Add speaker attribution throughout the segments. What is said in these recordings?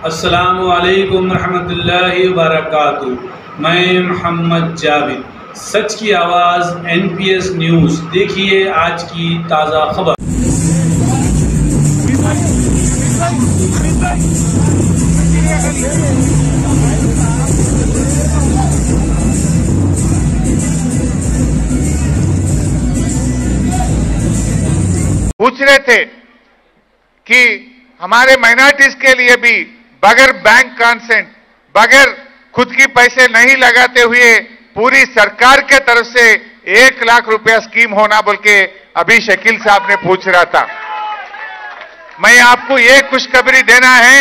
Speaker 1: अस्सलामु अलैकुम रहमतुल्लाहि व बरकातुहू। मैं मोहम्मद जावेद, सच की आवाज़ NPS न्यूज़। देखिए आज की ताज़ा खबर।
Speaker 2: पूछ रहे थे कि हमारे माइनॉरिटीज के लिए भी बगैर बैंक कंसेंट, बगैर खुद की पैसे नहीं लगाते हुए पूरी सरकार के तरफ से 1 लाख रुपया स्कीम होना बोल के अभी शकील साहब ने पूछ रहा था। मैं आपको ये खुशखबरी देना है,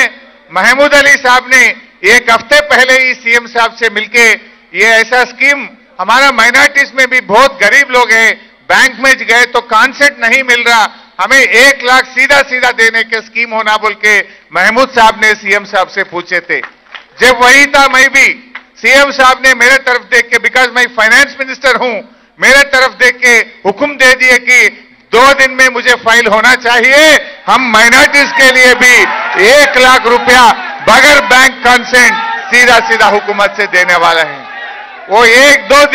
Speaker 2: महमूद अली साहब ने 1 हफ्ते पहले ही सीएम साहब से मिलके ये ऐसा स्कीम, हमारा माइनॉरिटीज में भी बहुत गरीब लोग हैं, बैंक में गए तो कंसेंट नहीं मिल रहा, हमें 1 लाख सीधा सीधा देने के स्कीम होना बोल के महमूद साहब ने सीएम साहब से पूछे थे। जब वही था, मैं भी सीएम साहब ने मेरे तरफ देख के, बिकॉज मैं फाइनेंस मिनिस्टर हूं, मेरे तरफ देख के हुक्म दे दिए कि 2 दिन में मुझे फाइल होना चाहिए। हम माइनॉरिटीज के लिए भी 1 लाख रुपया बगैर बैंक कंसेंट सीधा सीधा हुकूमत से देने वाला है। वो 1-2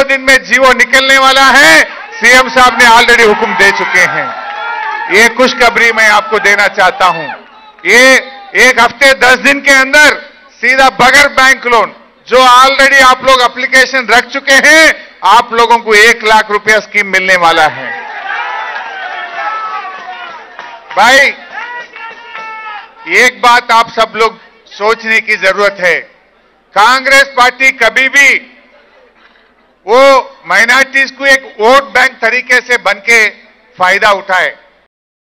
Speaker 2: दिन में जीवो निकलने वाला है। सीएम साहब ने ऑलरेडी हुक्म दे चुके हैं। ये खुशखबरी मैं आपको देना चाहता हूं। ये 1 हफ्ते 10 दिन के अंदर सीधा बगैर बैंक लोन, जो ऑलरेडी आप लोग एप्लीकेशन रख चुके हैं, आप लोगों को 1 लाख रुपया स्कीम मिलने वाला है। भाई, एक बात आप सब लोग सोचने की जरूरत है, कांग्रेस पार्टी कभी भी वो माइनॉरिटीज को एक वोट बैंक तरीके से बनके फायदा उठाए।